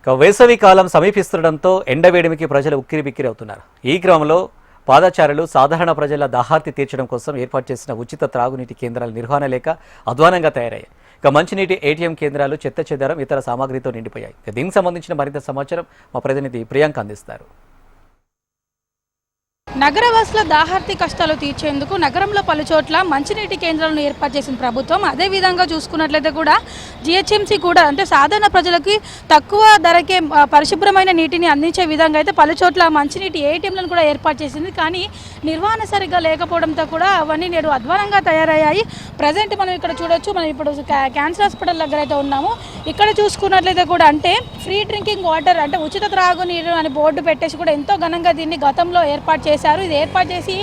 వేసవి కాలం సమీపిస్తుండటంతో ఎండవేడిమికి ప్రజలు ఉక్కిరిబిక్కిరి అవుతున్నారు. ఈ క్రమంలో పాదచారులు సాధారణ ప్రజల దాహార్తి తీర్చడం కోసం ఏర్పాటు చేసిన ఉచిత త్రాగునీటి కేంద్రాల నిర్వహణ లేక అధ్వానంగా తయారయ్యాయి. మంచినీటి ఏటీఎం కేంద్రాలు చెత్త చెదారం ఇతర సామాగ్రితో నిండిపోయాయి. దీనికి సంబంధించిన మరింత సమాచారం మా ప్రతినిధి ప్రియాంక అందిస్తారు. నగరవాసుల దాహార్తి కష్టాలు తీర్చేందుకు నగరంలో పలుచోట్ల మంచినీటి కేంద్రాలను ఏర్పాటు చేసిన ప్రభుత్వం అదేవిధంగా చూసుకున్నట్లయితే కూడా జిహెచ్ఎంసీ కూడా అంటే సాధారణ ప్రజలకి తక్కువ ధరకే పరిశుభ్రమైన నీటిని అందించే విధంగా అయితే పలుచోట్ల మంచినీటి ఏటీఎంలను కూడా ఏర్పాటు చేసింది. కానీ నిర్వహణ సరిగ్గా లేకపోవడంతో కూడా అవన్నీ నేడు అధ్వానంగా తయారయ్యాయి. ప్రజెంట్ మనం ఇక్కడ చూడొచ్చు, మనం ఇప్పుడు క్యాన్సర్ హాస్పిటల్ దగ్గర అయితే ఉన్నాము. ఇక్కడ చూసుకున్నట్లయితే కూడా అంటే ఫ్రీ డ్రింకింగ్ వాటర్ అంటే ఉచిత త్రాగునీరు అని బోర్డు పెట్టేసి కూడా ఎంతో ఘనంగా దీన్ని గతంలో ఏర్పాటు చేశారు. ఇది ఏర్పాటు చేసి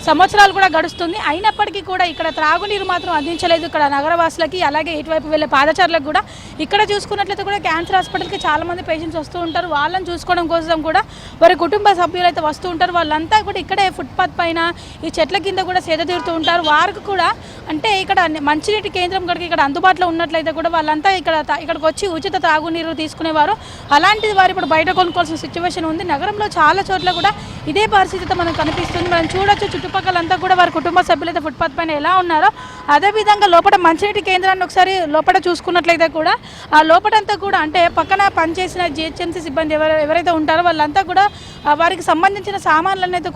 సంవత్సరాలు కూడా గడుస్తుంది. అయినప్పటికీ కూడా ఇక్కడ త్రాగునీరు మాత్రం అందించలేదు ఇక్కడ నగరవాసులకి, అలాగే ఇటువైపు వెళ్ళే పాదచారులకు కూడా. ఇక్కడ చూసుకున్నట్లయితే కూడా క్యాన్సర్ హాస్పిటల్కి చాలామంది పేషెంట్స్ వస్తూ ఉంటారు. వాళ్ళని చూసుకోవడం కోసం కూడా వారి కుటుంబ సభ్యులు అయితే వస్తూ ఉంటారు. వాళ్ళంతా కూడా ఇక్కడే ఫుట్పాత్ పైన ఈ చెట్ల కింద కూడా సేద తీరుతూ ఉంటారు. వారికి కూడా అంటే ఇక్కడ మంచినీటి కేంద్రం కనుక ఇక్కడ అందుబాటులో ఉన్నట్లయితే కూడా వాళ్ళంతా ఇక్కడికి వచ్చి ఉచిత తాగునీరు తీసుకునేవారు. అలాంటిది వారు ఇప్పుడు బయట కొనుక్కోవాల్సిన సిచ్యువేషన్ ఉంది. నగరంలో చాలా చోట్ల కూడా ఇదే పరిస్థితితో మనకు కనిపిస్తుంది. మనం చూడొచ్చు చుట్టుపక్కలంతా కూడా వారి కుటుంబ సభ్యులైతే ఫుట్పాత్ పైన ఎలా ఉన్నారో అదేవిధంగా లోపల మంచినీటి కేంద్రాన్ని ఒకసారి లోపల చూసుకున్నట్లయితే కూడా ఆ లోపలంతా కూడా అంటే పక్కన పనిచేసిన జిహెచ్ఎంసీ సిబ్బంది ఎవరైతే ఉంటారో వాళ్ళంతా కూడా వారికి సంబంధించిన సామాన్లను అయితే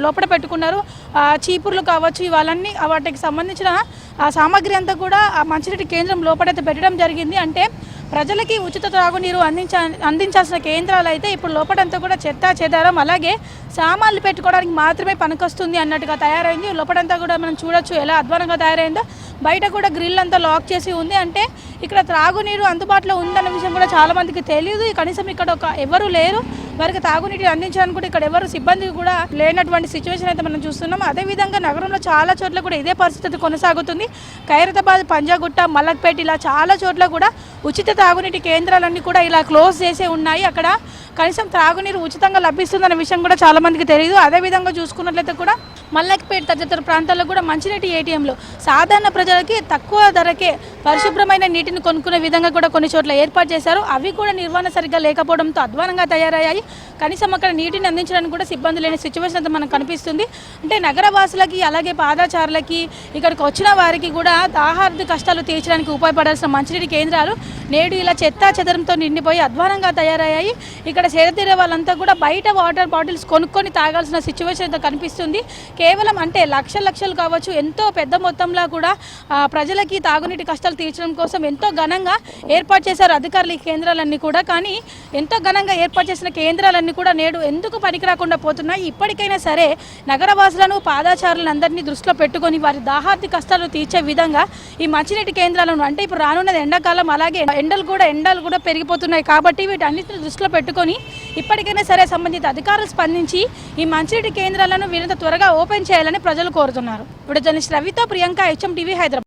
లోపల పెట్టుకున్నారు. చీపుర్లు కావచ్చు, ఇవన్నీ వాటికి సంబంధించిన సామాగ్రి అంతా కూడా ఆ మంచినీటి కేంద్రం లోపలైతే పెట్టడం జరిగింది. అంటే ప్రజలకి ఉచిత త్రాగునీరు అందించాల్సిన కేంద్రాలు అయితే ఇప్పుడు లోపలంతా కూడా చెత్త చెదారం అలాగే సామాన్లు పెట్టుకోవడానికి మాత్రమే పనికొస్తుంది అన్నట్టుగా తయారైంది. లోపలంతా కూడా మనం చూడొచ్చు ఎలా అధ్వానంగా తయారైందో. బయట కూడా గ్రిల్ అంతా లాక్ చేసి ఉంది. అంటే ఇక్కడ త్రాగునీరు అందుబాటులో ఉందన్న విషయం కూడా చాలామందికి తెలియదు. కనీసం ఇక్కడ ఎవరు లేరు వారికి తాగునీటిని అందించడానికి కూడా ఇక్కడ ఎవరు సిబ్బంది కూడా లేనటువంటి సిచ్యువేషన్ అయితే మనం చూస్తున్నాం. అదేవిధంగా నగరంలో చాలా చోట్ల కూడా ఇదే పరిస్థితి కొనసాగుతుంది. ఖైరతాబాద్, పంజాగుట్ట, మలక్పేట ఇలా చాలా చోట్ల కూడా ఉచిత తాగునీటి కేంద్రాలన్నీ కూడా ఇలా క్లోజ్ చేసే ఉన్నాయి. అక్కడ కనీసం త్రాగునీరు ఉచితంగా లభిస్తుందన్న విషయం కూడా చాలా మందికి తెలియదు. అదేవిధంగా చూసుకున్నట్లయితే కూడా మల్లక్పేట తదితర ప్రాంతాల్లో కూడా మంచినీటి ఏటీఎంలు సాధారణ ప్రజలకి తక్కువ ధరకే పరిశుభ్రమైన నీటిని కొనుక్కునే విధంగా కూడా కొన్ని చోట్ల ఏర్పాటు చేశారు. అవి కూడా నిర్వహణ సరిగ్గా లేకపోవడంతో అధ్వానంగా తయారయ్యాయి. కనీసం అక్కడ నీటిని అందించడానికి కూడా సిబ్బంది లేని సిచ్యువేషన్ అయితే మనకు కనిపిస్తుంది. అంటే నగరవాసులకి అలాగే పాదచారులకి ఇక్కడికి వచ్చిన వారికి కూడా దాహార్తి కష్టాలు తీర్చడానికి ఉపయోగపడాల్సిన మంచినీటి కేంద్రాలు నేడు ఇలా చెత్తా చెదరంతో నిండిపోయి అధ్వానంగా తయారయ్యాయి. ఇక్కడ చేరతీరే వాళ్ళంతా కూడా బయట వాటర్ బాటిల్స్ కొనుక్కొని తాగాల్సిన సిచ్యువేషన్ అయితే కనిపిస్తుంది. కేవలం అంటే లక్షలు కావచ్చు ఎంతో పెద్ద మొత్తంలో కూడా ప్రజలకి తాగునీటి కష్టాలు తీర్చడం కోసం ఎంతో ఘనంగా ఏర్పాటు చేశారు అధికారులు ఈ కేంద్రాలన్నీ కూడా. కానీ ఎంతో ఘనంగా ఏర్పాటు చేసిన కేంద్రాలన్నీ కూడా నేడు ఎందుకు పనికిరాకుండా పోతున్నాయి? ఇప్పటికైనా సరే నగరవాసులను పాదచారులను అందరినీ దృష్టిలో పెట్టుకొని వారి దాహార్తి కష్టాలు తీర్చే విధంగా ఈ మంచినీటి కేంద్రాలను అంటే ఇప్పుడు రానున్నది ఎండాకాలం, అలాగే ఎండలు కూడా పెరిగిపోతున్నాయి కాబట్టి వీటన్నిటిని దృష్టిలో పెట్టుకొని ఇప్పటికైనా సరే సంబంధిత అధికారులు స్పందించి ఈ మంచినీటి కేంద్రాలను వీరంత త్వరగా ఓపెన్ చేయాలని ప్రజలు కోరుతున్నారు. ఇప్పుడు జర్నలిస్ట్ రవితో ప్రియాంక, HM టీవీ, హైదరాబాద్.